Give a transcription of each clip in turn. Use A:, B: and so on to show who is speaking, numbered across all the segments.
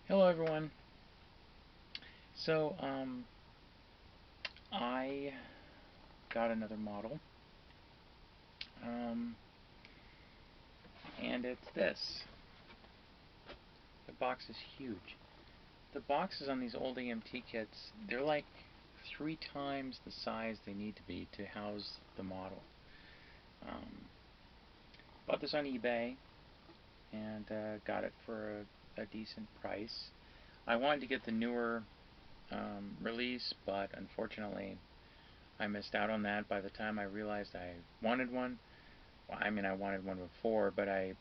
A: Hello everyone. So, I got another model, um, and it's this. The box is huge. The boxes on these old AMT kits, they're like 3 times the size they need to be to house the model. Um, Bought this on eBay and got it for a decent price. I wanted to get the newer release, but unfortunately I missed out on that by the time I realized I wanted one. Well, I mean, I wanted one before, but I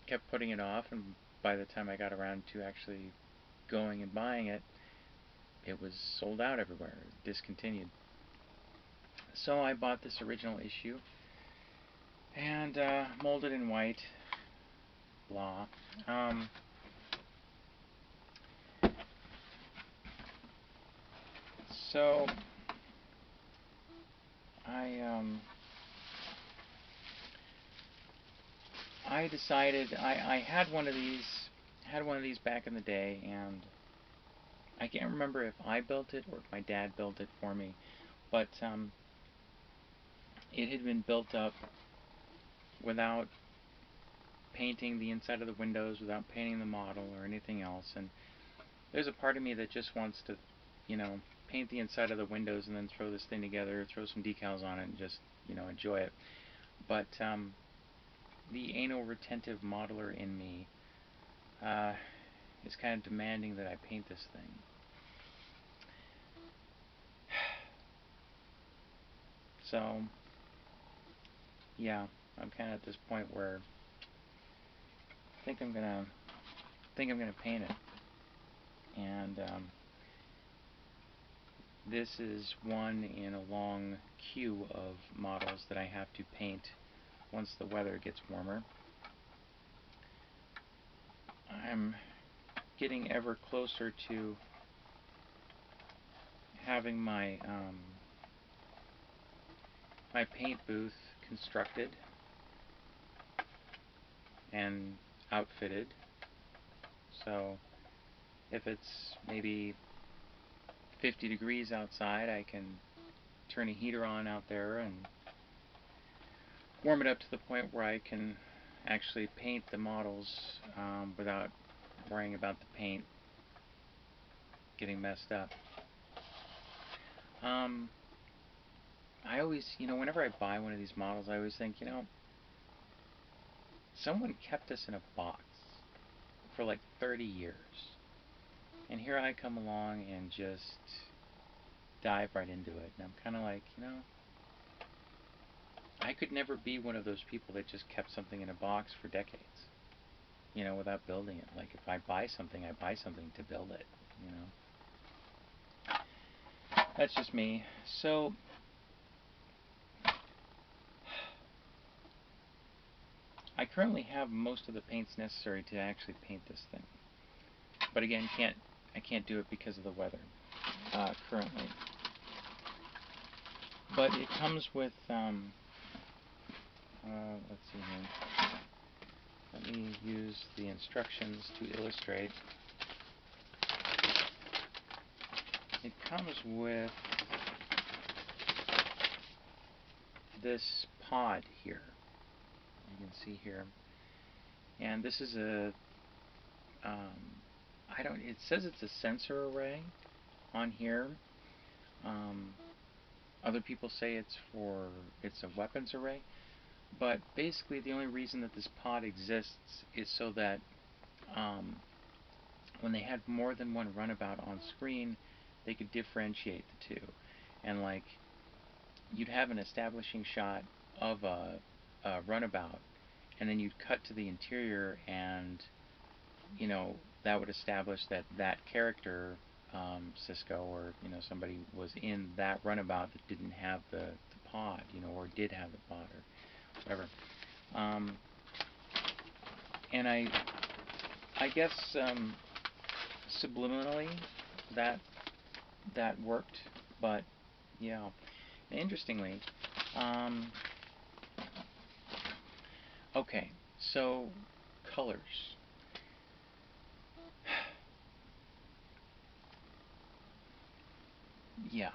A: kept putting it off, and by the time I got around to actually going and buying it, it was sold out everywhere, discontinued. So I bought this original issue and molded in white, blah. Um, so I I decided I had one of these back in the day, and I can't remember if I built it or if my dad built it for me, but it had been built up without painting the inside of the windows, without painting the model or anything else. And there's a part of me that just wants to, paint the inside of the windows and then throw this thing together, throw some decals on it, and just, enjoy it. But the anal retentive modeler in me uh, is kind of demanding that I paint this thing. So, yeah, I'm kind of at this point where I think I'm gonna paint it. And this is one in a long queue of models that I have to paint once the weather gets warmer. I'm getting ever closer to having my paint booth constructed and outfitted. So if it's maybe 50 degrees outside, I can turn a heater on out there and warm it up to the point where I can actually paint the models without worrying about the paint getting messed up. Um, I always, whenever I buy one of these models, I always think, someone kept this in a box for like 30 years. And here I come along and just dive right into it. And I'm kind of like, I could never be one of those people that just kept something in a box for decades, without building it. Like if I buy something, I buy something to build it, you know. That's just me. So, I currently have most of the paints necessary to actually paint this thing. But again, I can't do it because of the weather currently. But it comes with, let's see here. Let me use the instructions to illustrate. It comes with this pod here. You can see here. And this is it says it's a sensor array on here. Um, Other people say it's a weapons array. But basically the only reason that this pod exists is so that um, when they had more than one runabout on screen, they could differentiate the two. And like, you'd have an establishing shot of a runabout, and then you'd cut to the interior, and that would establish that that character, Cisco or somebody, was in that runabout that didn't have the pod, or did have the pod or whatever. Um, and I guess subliminally that that worked, but yeah. Interestingly, um, okay, so colors. yeah,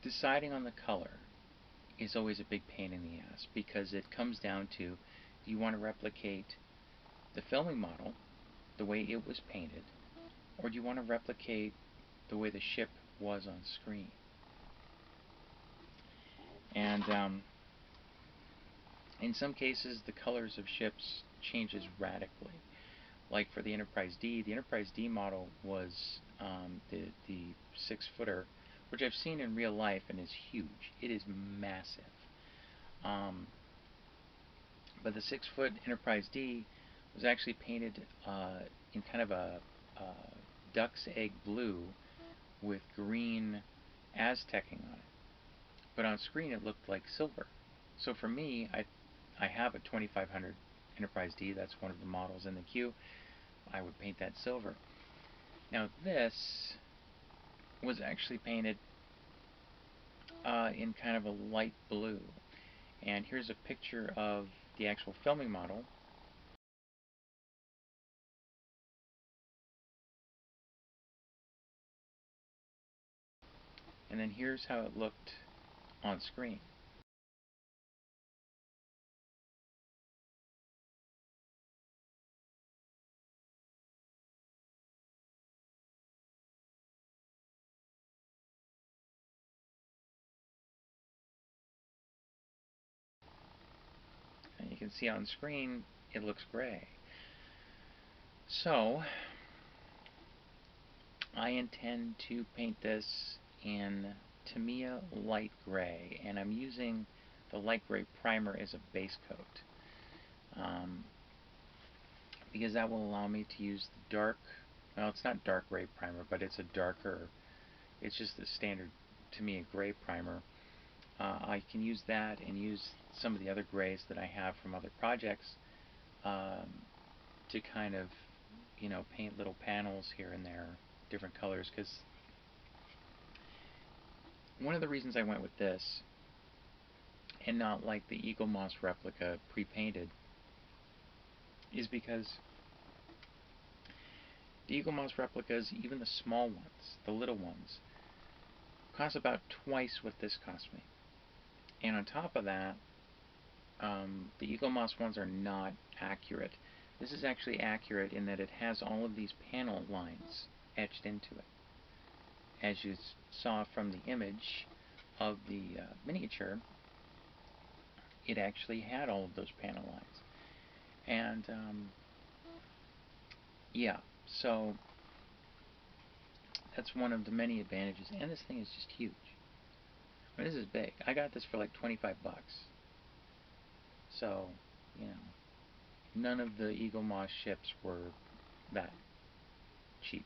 A: deciding on the color is always a big pain in the ass because it comes down to, do you want to replicate the filming model the way it was painted, or do you want to replicate the way the ship was on screen? And in some cases, the colors of ships changes radically. Like for the Enterprise D model was the 6-footer, which I've seen in real life and is huge. It is massive. Um, but the 6-foot Enterprise D was actually painted in kind of a duck's egg blue with green Aztecing on it. But on screen it looked like silver. So for me, I have a 2500 Enterprise D. That's one of the models in the queue. I would paint that silver. Now this was actually painted in kind of a light blue. And here's a picture of the actual filming model. And then here's how it looked on screen. And you can see on screen it looks gray. So I intend to paint this in Tamiya light gray, and I'm using the light gray primer as a base coat because that will allow me to use the dark, well, it's not dark gray primer, but it's a darker, it's just the standard Tamiya gray primer. I can use that and use some of the other grays that I have from other projects to kind of, you know, paint little panels here and there, different colors, because one of the reasons I went with this and not like the Eagle Moss replica pre-painted is because the Eagle Moss replicas, even the small ones, the little ones, cost about twice what this cost me. And on top of that, the Eagle Moss ones are not accurate. This is actually accurate in that it has all of these panel lines etched into it. As you saw from the image of the miniature, it actually had all of those panel lines. And yeah, so that's one of the many advantages. And this thing is just huge. I mean, this is big. I got this for like 25 bucks. So, you know, none of the Eagle Moss ships were that cheap.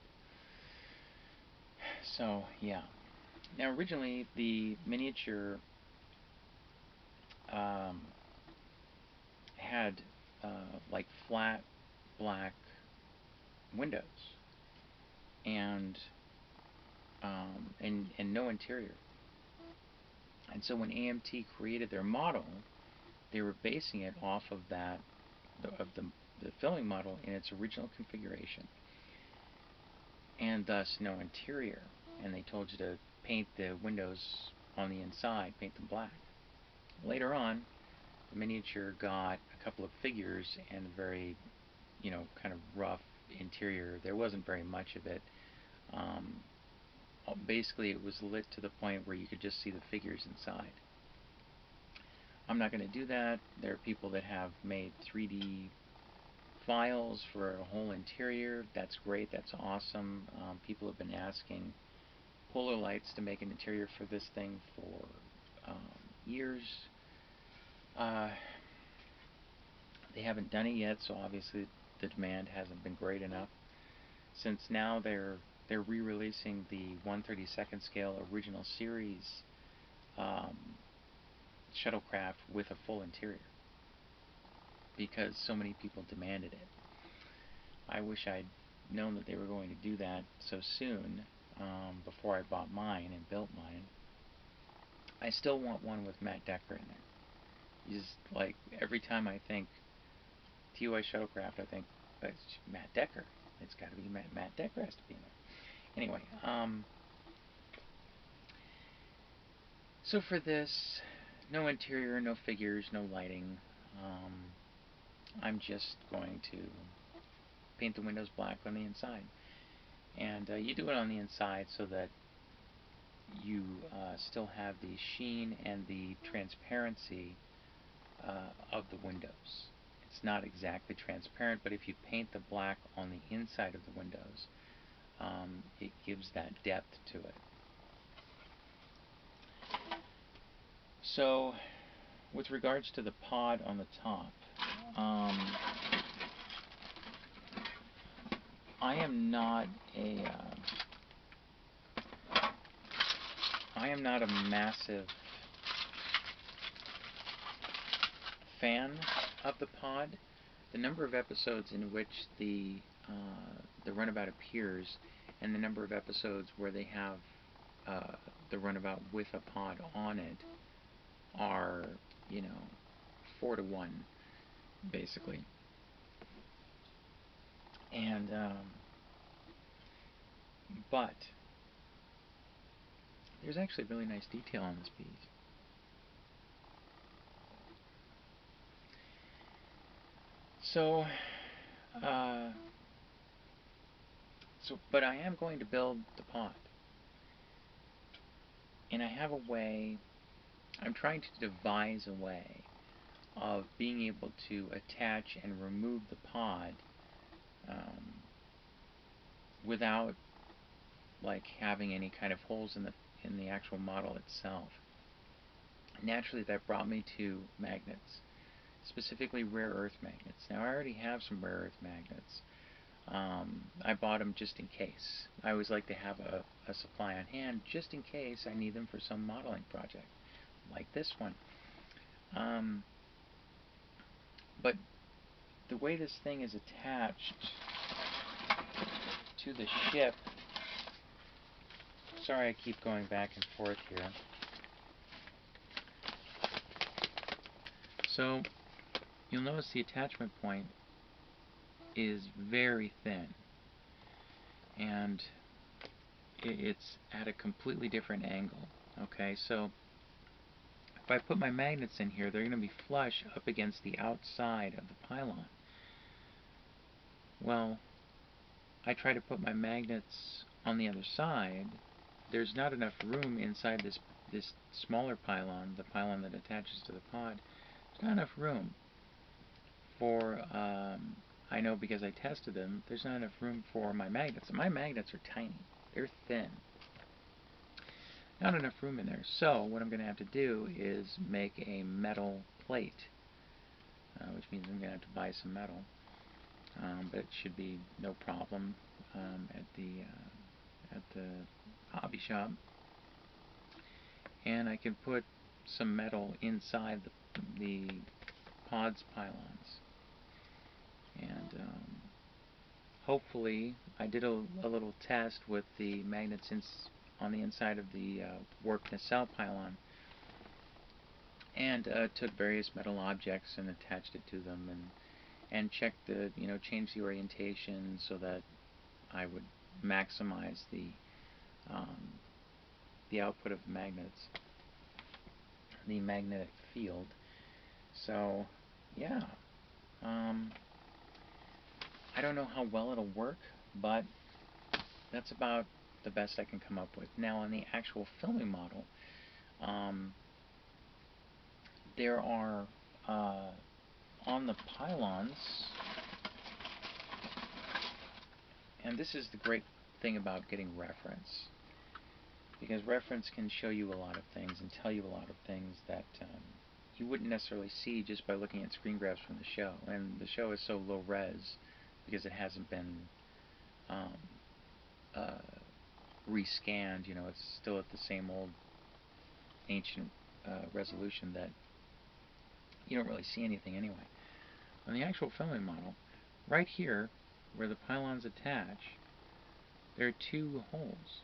A: So, yeah. Now, originally, the miniature had like flat black windows and and no interior. And so when AMT created their model, they were basing it off of that the filming model in its original configuration, and thus no interior. And they told you to paint the windows on the inside, paint them black. Later on, the miniature got a couple of figures and a very, you know, kind of rough interior. There wasn't very much of it. Um, Basically, it was lit to the point where you could just see the figures inside. I'm not going to do that. There are people that have made 3D files for a whole interior. That's great. That's awesome. People have been asking Polar Lights to make an interior for this thing for years. Uh, they haven't done it yet, so obviously the demand hasn't been great enough. Since now they're re-releasing the 1/32nd scale original series um, shuttlecraft with a full interior because so many people demanded it. I wish I'd known that they were going to do that so soon before I bought mine and built mine. I still want one with Matt Decker in there. He's like, every time I think TOI shuttlecraft, I think, it's Matt Decker. It's got to be Matt Decker has to be in there. Anyway, So for this, no interior, no figures, no lighting. Um, I'm just going to paint the windows black on the inside. And you do it on the inside so that you still have the sheen and the transparency of the windows. It's not exactly transparent, but if you paint the black on the inside of the windows, it gives that depth to it. So, with regards to the pod on the top, I am not a massive fan of the pod. The number of episodes in which the Runabout appears, and the number of episodes where they have the Runabout with a pod on it are, 4-to-1, basically. And but there's actually really nice detail on this piece. So, but I am going to build the pod, and I have a way. I'm trying to devise a way of being able to attach and remove the pod without like having any kind of holes in the actual model itself. Naturally, that brought me to magnets, specifically rare earth magnets. Now, I already have some rare earth magnets. I bought them just in case. I always like to have a supply on hand just in case I need them for some modeling project, like this one. But the way this thing is attached to the ship, sorry I keep going back and forth here. So you'll notice the attachment point is very thin, and it's at a completely different angle. Okay, so if I put my magnets in here, they're going to be flush up against the outside of the pylon. Well, I try to put my magnets on the other side. There's not enough room inside this smaller pylon, the pylon that attaches to the pod. There's not enough room for, I know because I tested them, there's not enough room for my magnets. And my magnets are tiny. They're thin. Not enough room in there. So what I'm going to have to do is make a metal plate, which means I'm going to have to buy some metal. But it should be no problem at the hobby shop. And I can put some metal inside the pod's pylons. And hopefully, I did a little test with the magnets on the inside of the warp nacelle pylon, and took various metal objects and attached it to them, and checked changed the orientation so that I would maximize the output of the magnets, the magnetic field. So, yeah. I don't know how well it'll work, but that's about the best I can come up with. Now, on the actual filming model, there are on the pylons, and this is the great thing about getting reference, because reference can show you a lot of things and tell you a lot of things that you wouldn't necessarily see just by looking at screen grabs from the show. And the show is so low res because it hasn't been rescanned. It's still at the same old ancient resolution that you don't really see anything anyway. On the actual filming model, right here where the pylons attach, there are two holes.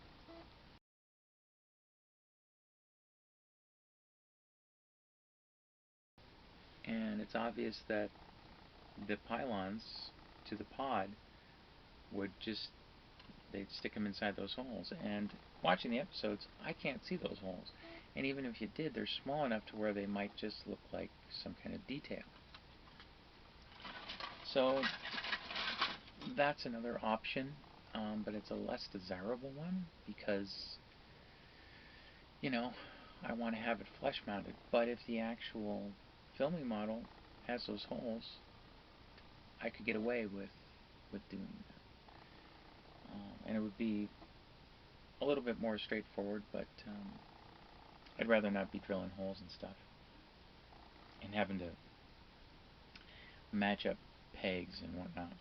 A: And it's obvious that the pylons to the pod would they'd stick them inside those holes. And watching the episodes, I can't see those holes. And even if you did, they're small enough to where they might just look like some kind of detail. So that's another option, but it's a less desirable one because, you know, I want to have it flush mounted. But if the actual filming model has those holes, I could get away with doing that. And it would be a little bit more straightforward, but I'd rather not be drilling holes and stuff and having to match up pegs and whatnot.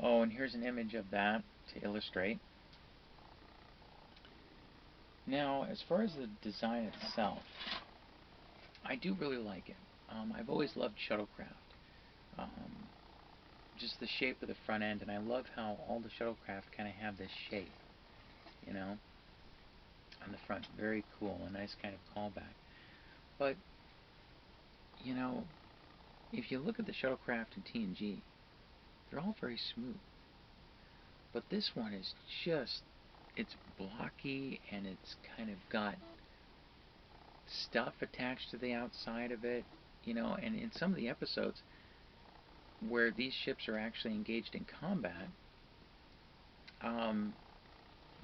A: Oh, and here's an image of that to illustrate. Now, as far as the design itself, I do really like it. I've always loved shuttlecraft. Just the shape of the front end, and I love how all the shuttlecraft kind of have this shape, you know, on the front. Very cool, a nice kind of callback. But, you know, if you look at the shuttlecraft in TNG, they're all very smooth. But this one is just, it's blocky, and it's kind of got stuff attached to the outside of it, you know, and in some of the episodes where these ships are actually engaged in combat,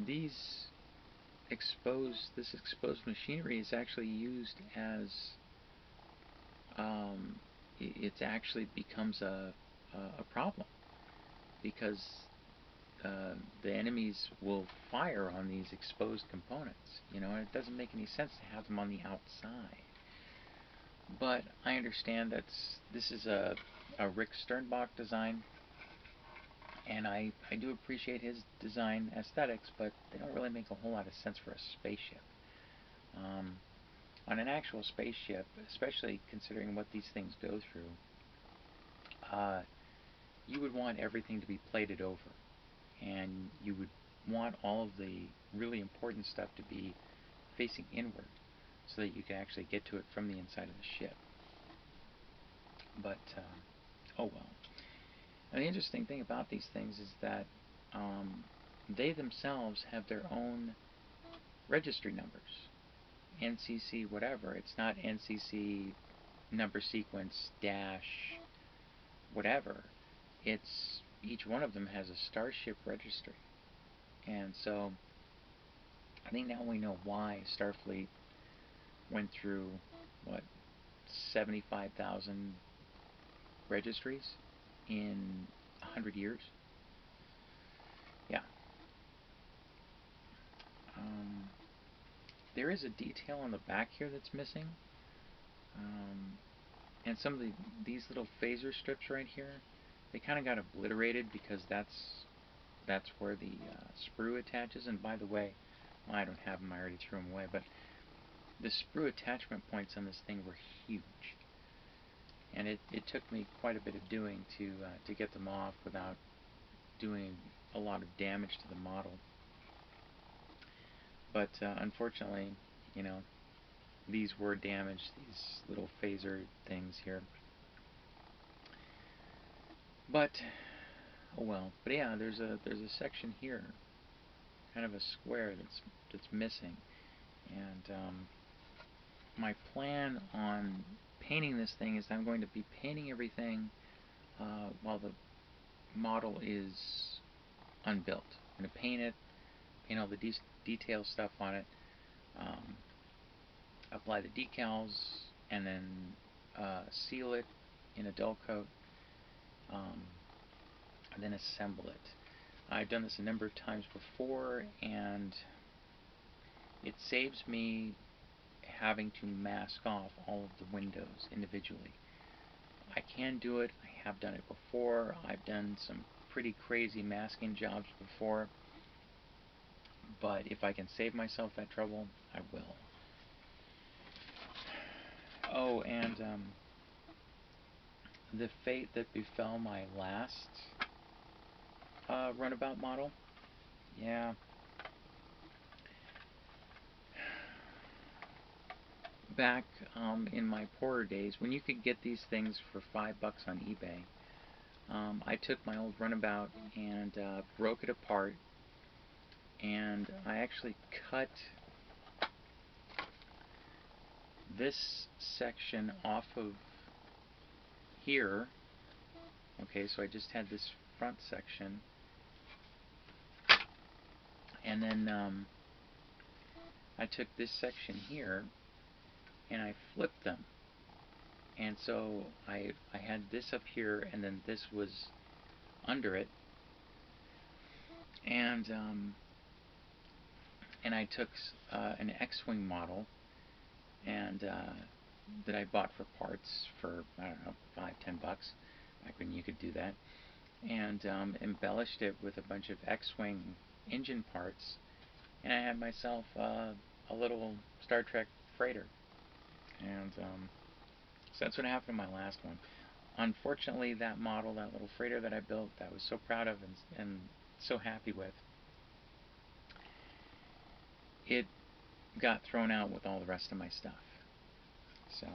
A: this exposed machinery is actually used as, it actually becomes a problem, because the enemies will fire on these exposed components, you know, and it doesn't make any sense to have them on the outside. But I understand this is a Rick Sternbach design, and I do appreciate his design aesthetics, but they don't really make a whole lot of sense for a spaceship. On an actual spaceship, especially considering what these things go through, you would want everything to be plated over, and you would want all of the really important stuff to be facing inward so that you can actually get to it from the inside of the ship. But, oh well. And the interesting thing about these things is that they themselves have their own registry numbers. NCC whatever. It's not NCC number sequence dash whatever. It's, each one of them has a starship registry. And so I think now we know why Starfleet went through, what, 75,000 registries in 100 years. Yeah. There is a detail on the back here that's missing. And some of these little phaser strips right here, they kind of got obliterated because that's where the sprue attaches. And by the way, well, I don't have them, I already threw them away, but the sprue attachment points on this thing were huge. And it took me quite a bit of doing to get them off without doing a lot of damage to the model. But unfortunately, you know, these were damaged, these little phaser things here. But oh well. But yeah, there's a section here, kind of a square that's missing, and my plan on painting this thing is I'm going to be painting everything while the model is unbuilt. I'm going to paint it, paint all the detail stuff on it, apply the decals, and then seal it in a dull coat, and then assemble it. I've done this a number of times before, and it saves me having to mask off all of the windows individually. I can do it. I have done it before. I've done some pretty crazy masking jobs before, but if I can save myself that trouble, I will. Oh, and the fate that befell my last Runabout model, yeah. Back in my poorer days, when you could get these things for $5 on eBay, I took my old Runabout and broke it apart, and I actually cut this section off of here. Okay, so I just had this front section, and then I took this section here and I flipped them, and so I had this up here, and then this was under it, and I took an X-wing model, and that I bought for parts for, I don't know, $5-10 back when you could do that, and embellished it with a bunch of X-wing engine parts, and I had myself a little Star Trek freighter. And so that's what happened in my last one. Unfortunately, that model, that little freighter that I built, that I was so proud of and so happy with, it got thrown out with all the rest of my stuff. So,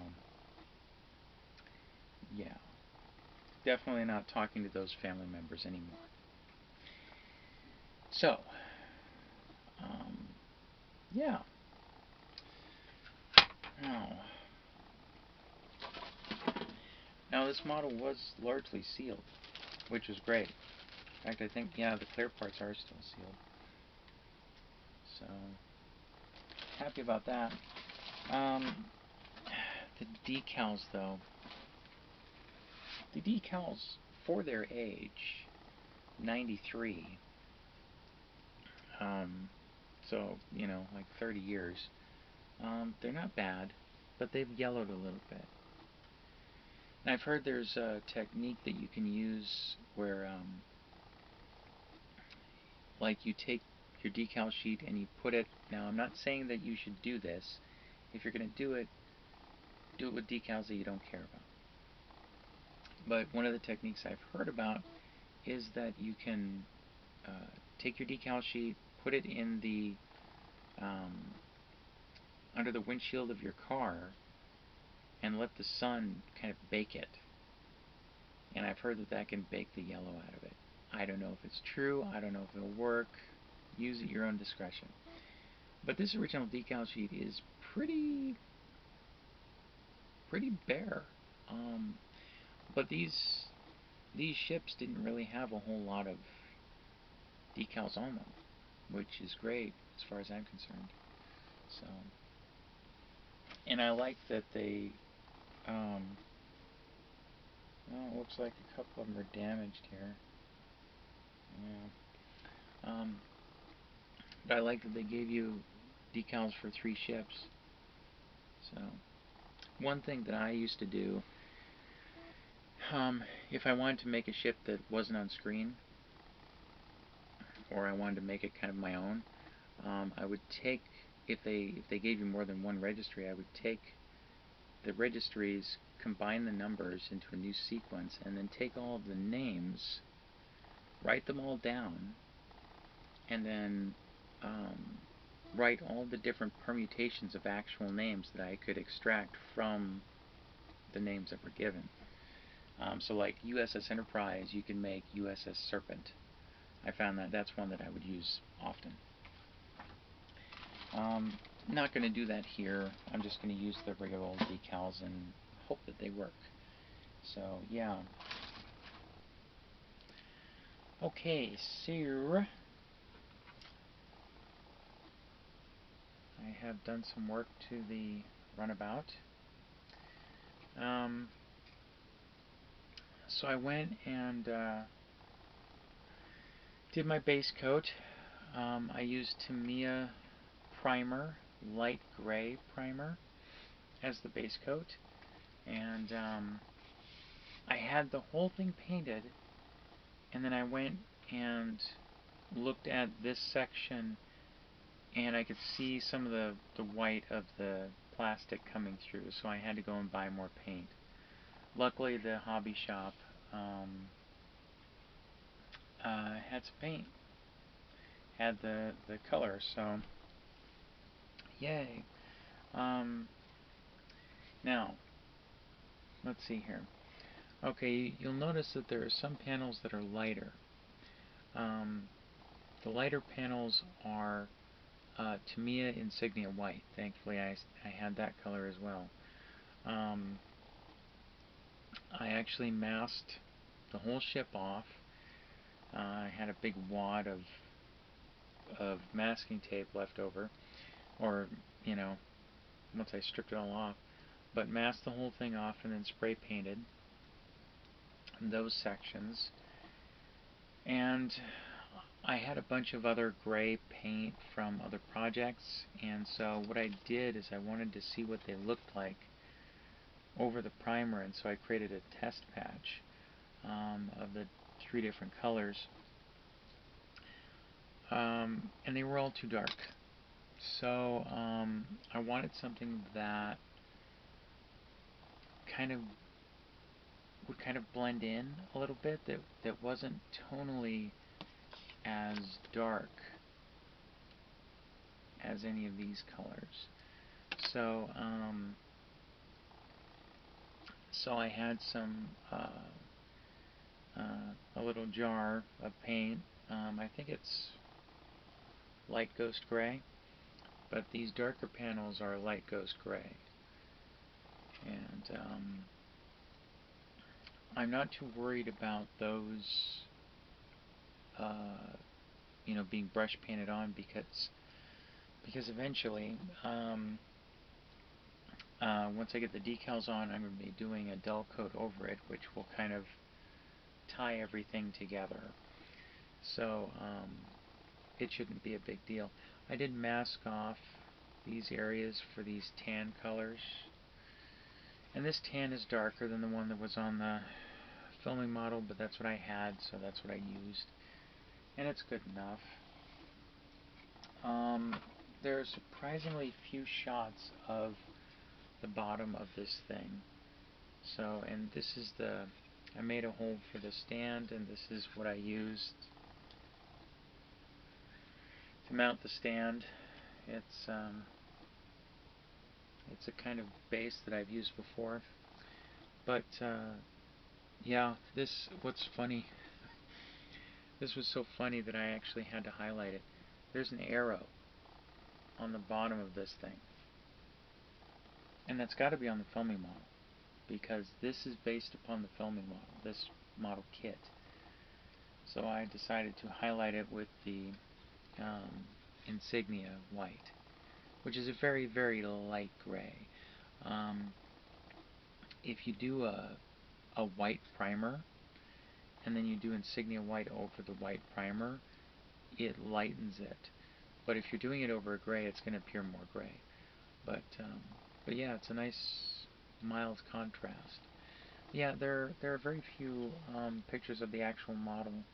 A: yeah. Definitely not talking to those family members anymore. So, yeah. Now, this model was largely sealed, which was great. In fact, I think, yeah, the clear parts are still sealed. So, happy about that. The decals, though. The decals, for their age, 93, so, you know, like 30 years, they're not bad, but they've yellowed a little bit. And I've heard there's a technique that you can use where, like, you take your decal sheet and you put it, now I'm not saying that you should do this. If you're going to do it with decals that you don't care about. But one of the techniques I've heard about is that you can take your decal sheet, put it in the under the windshield of your car, and let the sun kind of bake it. And I've heard that that can bake the yellow out of it. I don't know if it's true. I don't know if it'll work. Use at your own discretion. But this original decal sheet is pretty bare. But these ships didn't really have a whole lot of decals on them, which is great as far as I'm concerned. So, and I like that they, well, it looks like a couple of them are damaged here. Yeah. But I like that they gave you decals for 3 ships. So, one thing that I used to do, if I wanted to make a ship that wasn't on screen, or I wanted to make it kind of my own, I would take, if they gave you more than one registry, I would take the registries, combine the numbers into a new sequence, and then take all of the names, write them all down, and then write all the different permutations of actual names that I could extract from the names that were given. So like USS Enterprise, you can make USS Serpent. I found that that's one that I would use often. Not going to do that here. I'm just going to use the regular old decals and hope that they work. So, yeah. Okay, so I have done some work to the Runabout. So I went and did my base coat. I used Tamiya primer, light gray primer, as the base coat, and I had the whole thing painted, and then I went and looked at this section, and I could see some of the white of the plastic coming through, so I had to go and buy more paint. Luckily, the hobby shop had some paint, had the color, so yay. Now, let's see here. Okay, you'll notice that there are some panels that are lighter. The lighter panels are Tamiya Insignia White. Thankfully, I had that color as well. I actually masked the whole ship off. I had a big wad of masking tape left over, or, you know, once I stripped it all off, but masked the whole thing off and then spray painted those sections. And I had a bunch of other gray paint from other projects, and so what I did is I wanted to see what they looked like over the primer, and so I created a test patch of the 3 different colors, and they were all too dark. So I wanted something that would kind of blend in a little bit, that wasn't tonally as dark as any of these colors. So so I had some a little jar of paint. I think it's light ghost gray, but these darker panels are light ghost gray. And I'm not too worried about those you know, being brush painted on, because eventually once I get the decals on, I'm going to be doing a dull coat over it, which will kind of tie everything together. So it shouldn't be a big deal. I did mask off these areas for these tan colors, and this tan is darker than the one that was on the filming model, but that's what I had, so that's what I used, and it's good enough. There's surprisingly few shots of the bottom of this thing. So, and this is I made a hole for the stand, and this is what I used to mount the stand. It's a kind of base that I've used before, but yeah, what's funny, this was so funny that I actually had to highlight it. There's an arrow on the bottom of this thing, and that's got to be on the filming model, because this is based upon the filming model, this model kit. So I decided to highlight it with the Insignia White, which is a very, very light gray. If you do a white primer, and then you do Insignia White over the white primer, it lightens it. But if you're doing it over a gray, it's going to appear more gray. But yeah, it's a nice mild contrast. Yeah, there are very few pictures of the actual model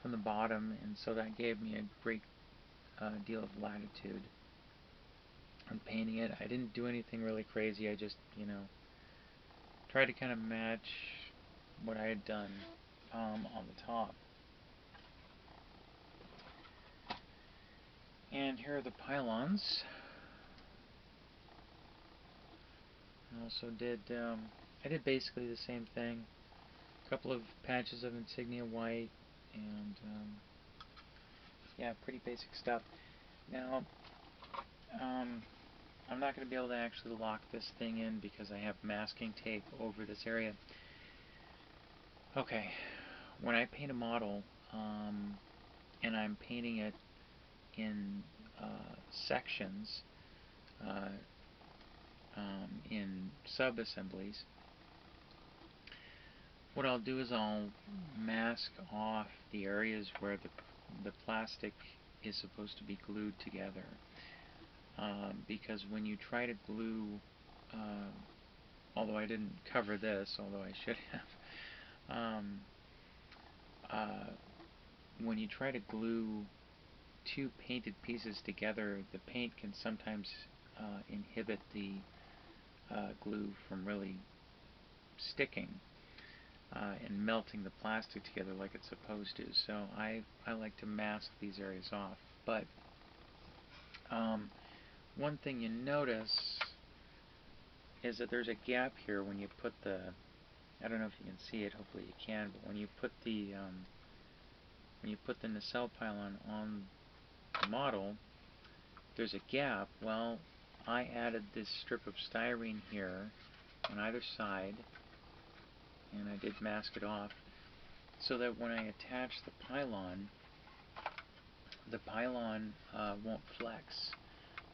A: from the bottom, and so that gave me a great deal of latitude on painting it. I didn't do anything really crazy. I just, you know, tried to kind of match what I had done on the top. And here are the pylons. I also did, I did basically the same thing. A couple of patches of Insignia White, and yeah, pretty basic stuff. Now, I'm not going to be able to actually lock this thing in because I have masking tape over this area. Okay, when I paint a model, and I'm painting it in sections, in sub-assemblies, what I'll do is I'll mask off the areas where the plastic is supposed to be glued together. Because when you try to glue, although I didn't cover this, although I should have, when you try to glue 2 painted pieces together, the paint can sometimes inhibit the glue from really sticking and melting the plastic together like it's supposed to. So I like to mask these areas off. But one thing you notice is that there's a gap here when you put I don't know if you can see it, hopefully you can, but when you put the nacelle pylon on the model, there's a gap, well, I added this strip of styrene here on either side, and I did mask it off, so that when I attach the pylon won't flex.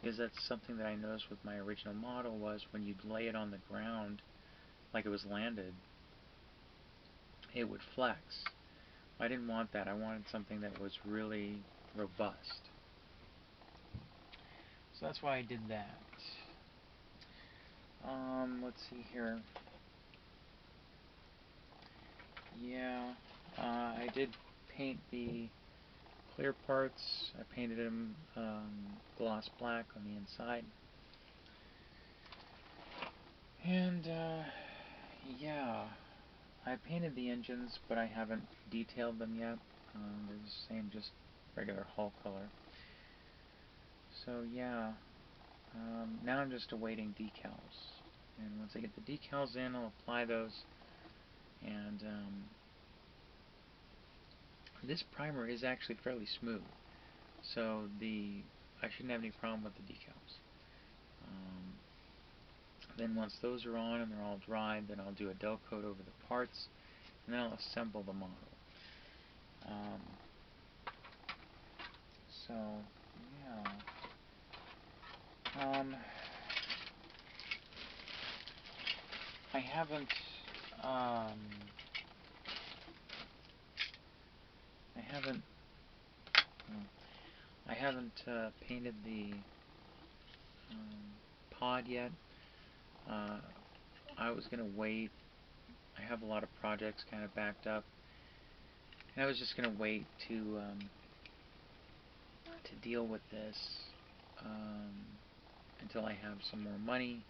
A: Because that's something that I noticed with my original model, was when you'd lay it on the ground like it was landed, it would flex. I didn't want that. I wanted something that was really robust. So that's why I did that. Let's see here. Yeah, I did paint the clear parts. I painted them gloss black on the inside. And yeah, I painted the engines, but I haven't detailed them yet. They're the same, just regular hull color. So yeah, now I'm just awaiting decals. And once I get the decals in, I'll apply those. And this primer is actually fairly smooth, so I shouldn't have any problem with the decals. Then once those are on and they're all dry, then I'll do a dull coat over the parts, and then I'll assemble the model. So yeah, I haven't I haven't painted the pod yet. I was gonna wait. I have a lot of projects kind of backed up, and I was just gonna wait to deal with this until I have some more money,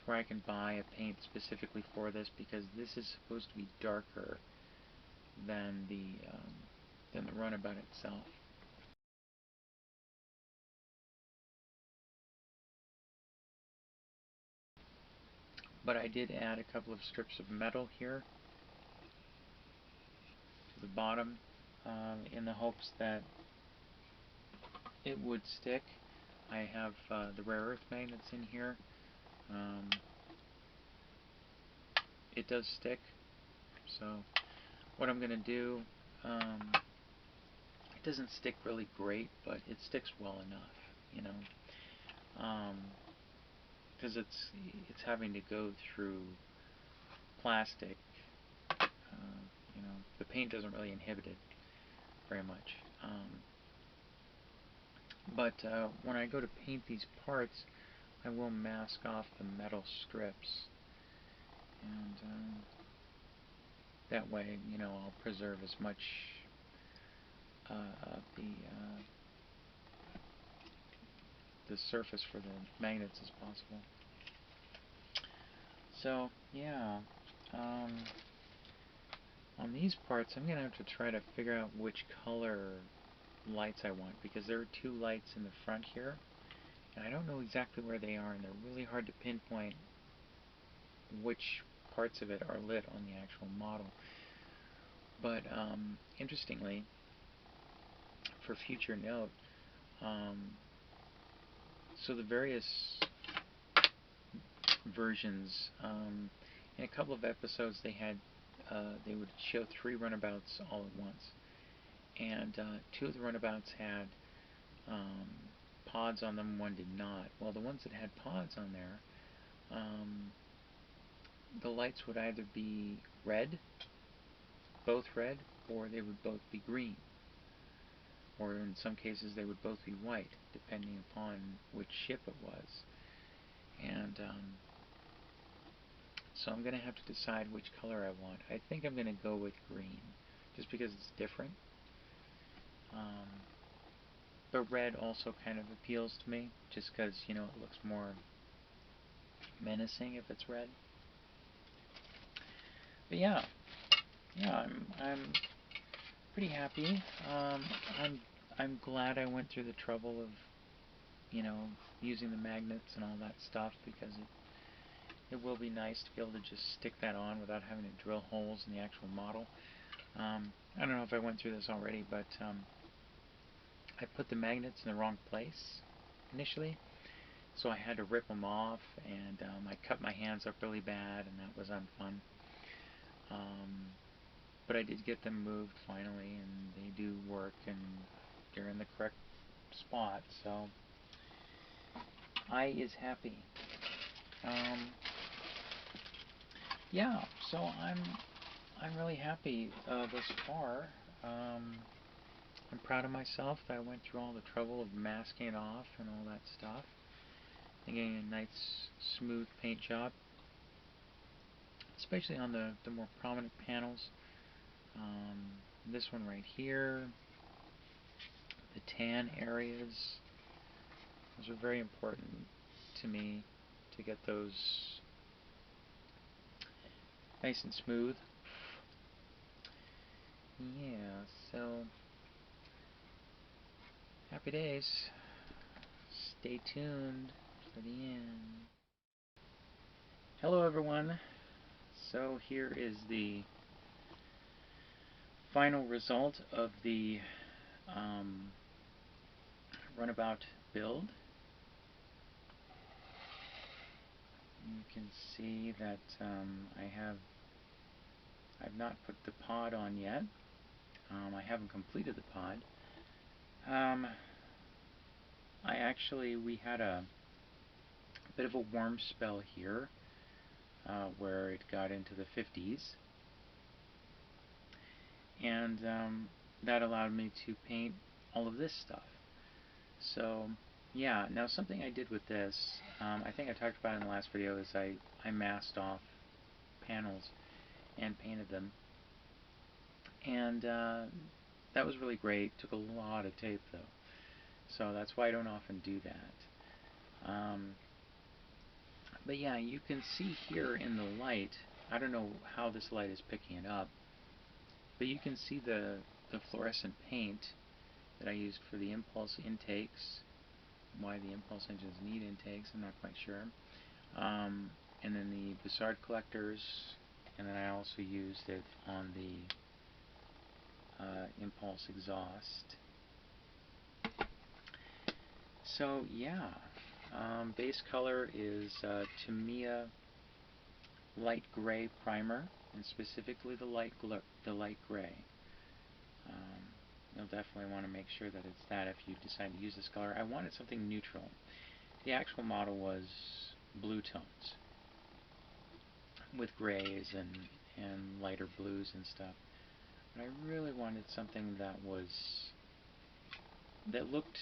A: where I can buy a paint specifically for this, because this is supposed to be darker than the Runabout itself. But I did add a couple of strips of metal here to the bottom in the hopes that it would stick. I have the rare earth magnets in here. It does stick, so what I'm going to do, it doesn't stick really great, but it sticks well enough, you know, because it's having to go through plastic. You know, the paint doesn't really inhibit it very much. But when I go to paint these parts, I will mask off the metal strips, and that way, you know, I'll preserve as much of the surface for the magnets as possible. So yeah, on these parts I'm gonna have to try to figure out which color lights I want, because there are two lights in the front here, and I don't know exactly where they are, and they're really hard to pinpoint which parts of it are lit on the actual model. But interestingly, for future note, so the various versions, in a couple of episodes they would show 3 runabouts all at once, and 2 of the runabouts had pods on them, 1 did not. Well, the ones that had pods on there, the lights would either be red, both red, or they would both be green, or in some cases they would both be white, depending upon which ship it was. And so I'm going to have to decide which color I want. I think I'm going to go with green, just because it's different. But red also kind of appeals to me, just because, you know, it looks more menacing if it's red. But yeah, I'm pretty happy. I'm glad I went through the trouble of, you know, using the magnets and all that stuff, because it will be nice to be able to just stick that on without having to drill holes in the actual model. I don't know if I went through this already, but I put the magnets in the wrong place. initially, so I had to rip them off, and I cut my hands up really bad, and that was unfun. Um, but I did get them moved finally, and they do work, and they're in the correct spot, so I is happy. Um, yeah, so I'm really happy thus far. Um, I'm proud of myself that I went through all the trouble of masking it off and all that stuff, and getting a nice smooth paint job, especially on the more prominent panels. This one right here, the tan areas, those are very important to me to get those nice and smooth. Yeah, so happy days. Stay tuned for the end. Hello everyone. So here is the final result of the Runabout build. You can see that I've not put the pod on yet. I haven't completed the pod. We had a bit of a warm spell here where it got into the 50s, and that allowed me to paint all of this stuff. So yeah, now something I did with this, I think I talked about in the last video, is I masked off panels and painted them, and that was really great. Took a lot of tape though, so that's why I don't often do that. But yeah, you can see here in the light, I don't know how this light is picking it up, but you can see the fluorescent paint that I used for the impulse intakes. Why the impulse engines need intakes, I'm not quite sure. And then the Bussard collectors, and then I also used it on the impulse exhaust. So yeah, base color is Tamiya light gray primer, and specifically the light gray. You'll definitely want to make sure that it's that if you decide to use this color. I wanted something neutral. The actual model was blue tones with grays and lighter blues and stuff. But I really wanted something that looked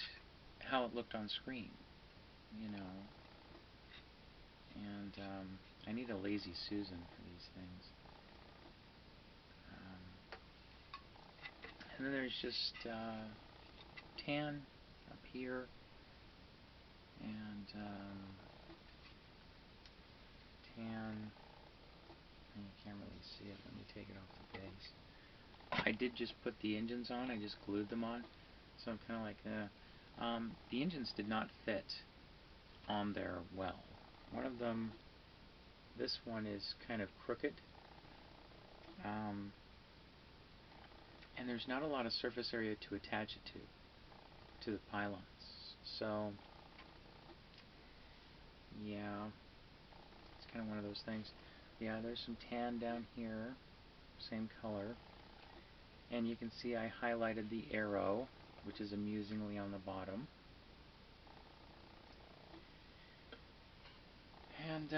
A: how it looked on screen, you know. And I need a lazy Susan for these things. And then there's just tan up here, and tan, you can't really see it. Let me take it off the base. I did just put the engines on, I just glued them on, so I'm kind of like, the engines did not fit on there well. One of them, this one is kind of crooked, and there's not a lot of surface area to attach it to the pylons. So yeah, it's kind of one of those things. Yeah, there's some tan down here, same color, and you can see I highlighted the arrow, which is amusingly on the bottom. And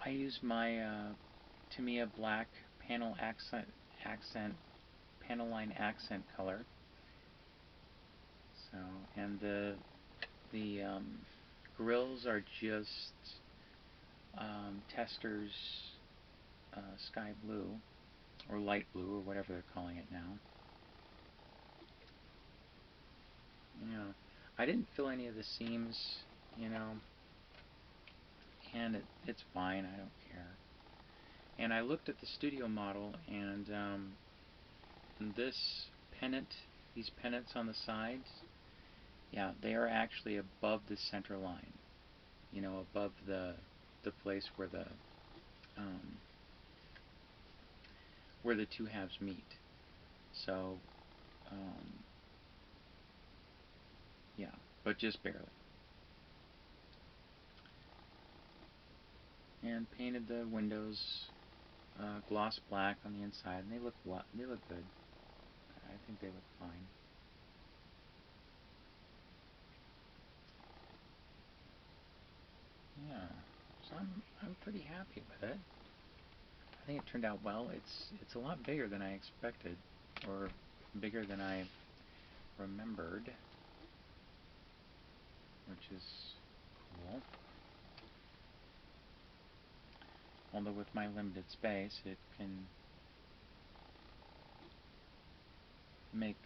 A: I used my Tamiya black panel panel line accent color. So, and the grills are just Testor's sky blue, or light blue, or whatever they're calling it now. You know, I didn't fill any of the seams, you know, and it's fine, I don't care. And I looked at the studio model, and this pennant, these pennants on the sides, yeah, they are actually above the center line, you know, above the place where the two halves meet. So yeah, but just barely. And painted the windows gloss black on the inside, and they look good. I think they look fine. Yeah, so I'm pretty happy with it. I think it turned out well. It's a lot bigger than I expected, or bigger than I remembered, which is cool. Although with my limited space, it can make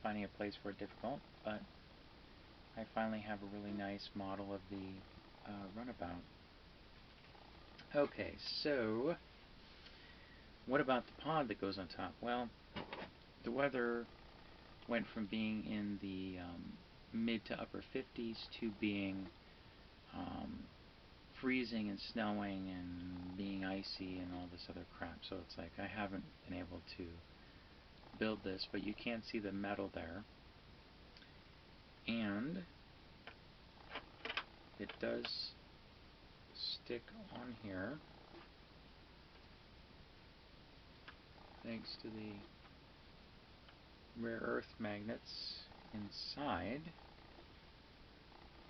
A: finding a place for it difficult, but I finally have a really nice model of the Runabout. Okay, so what about the pod that goes on top? Well, the weather went from being in the mid to upper 50s to being freezing and snowing and being icy and all this other crap. So it's like I haven't been able to build this, but you can see the metal there. And it does stick on here thanks to the rare earth magnets inside.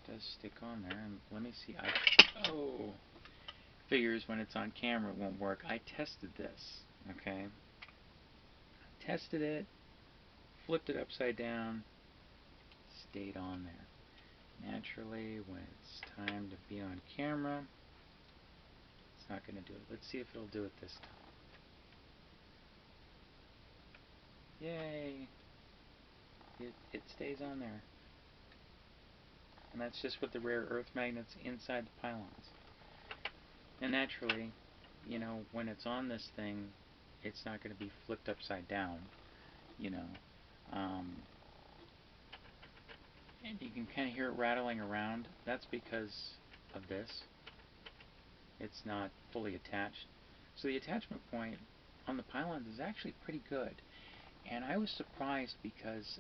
A: It does stick on there, and let me see. Oh, figures when it's on camera it won't work. I tested this, okay? I tested it, flipped it upside down, stayed on there. Naturally, when it's time to be on camera, it's not going to do it. Let's see if it'll do it this time. Yay! It stays on there. And that's just with the rare earth magnets inside the pylons. And naturally, you know, when it's on this thing, it's not going to be flipped upside down, you know. And you can kind of hear it rattling around. That's because of this. It's not fully attached. So the attachment point on the pylons is actually pretty good. And I was surprised because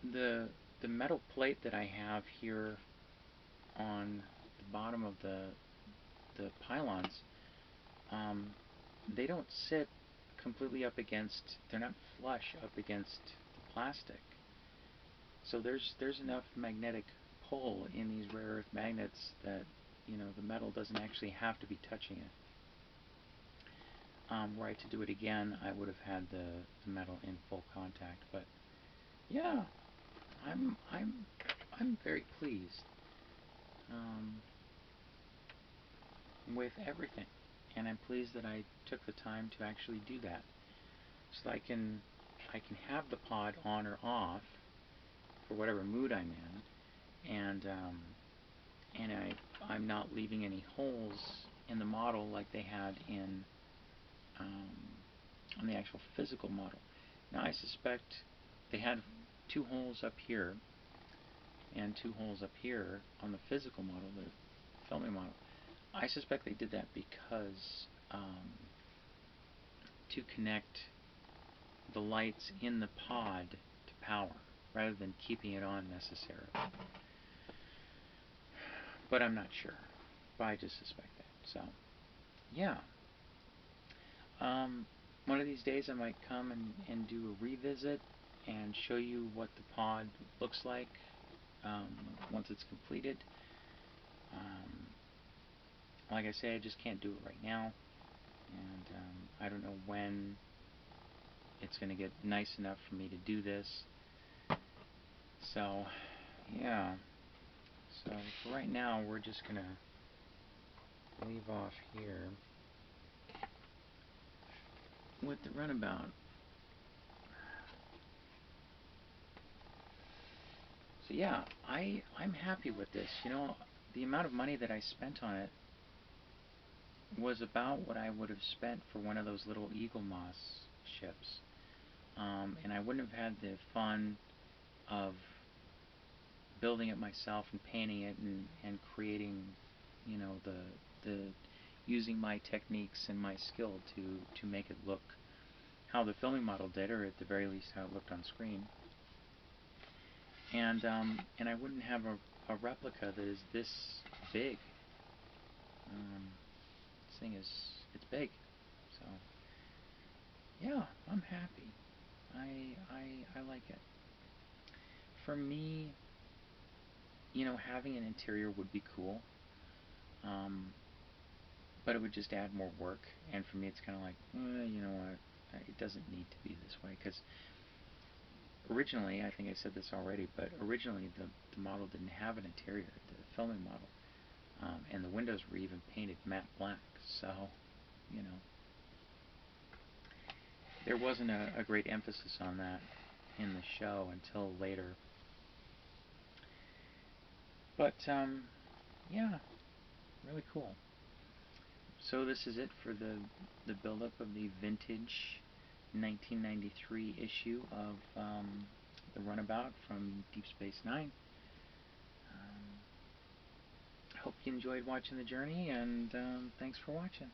A: the metal plate that I have here on the bottom of the pylons, they don't sit completely up against, they're not flush up against the plastic. So there's enough magnetic pull in these rare earth magnets that, you know, the metal doesn't actually have to be touching it. Were I to do it again, I would have had the metal in full contact. But yeah, I'm very pleased with everything, and I'm pleased that I took the time to actually do that, so I can have the pod on or off for whatever mood I'm in, and I'm not leaving any holes in the model like they had in on the actual physical model. Now I suspect they had 2 holes up here and 2 holes up here on the physical model, the filming model. I suspect they did that because to connect the lights in the pod to power rather than keeping it on necessarily. But I'm not sure. But I just suspect that. So, yeah. One of these days I might come and do a revisit and show you what the pod looks like once it's completed. Like I say, I just can't do it right now, and I don't know when it's going to get nice enough for me to do this. So, yeah. So for right now, we're just going to leave off here with the Runabout. So yeah, I'm happy with this. You know, the amount of money that I spent on it was about what I would have spent for one of those little Eagle Moss ships. And I wouldn't have had the fun of building it myself and painting it and creating, you know, the using my techniques and my skill to make it look how the filming model did, or at the very least how it looked on screen. and I wouldn't have a replica that is this big. This thing is, it's big. So yeah, I'm happy. I like it. For me, having an interior would be cool, but it would just add more work. And for me, it's kind of like, you know what? It doesn't need to be this way, because originally, I think I said this already, but originally the model didn't have an interior, the filming model, and the windows were even painted matte black. So, you know, there wasn't a great emphasis on that in the show until later. But yeah, really cool. So this is it for the build-up of the vintage 1993 issue of the Runabout from Deep Space Nine. I hope you enjoyed watching the journey, and thanks for watching.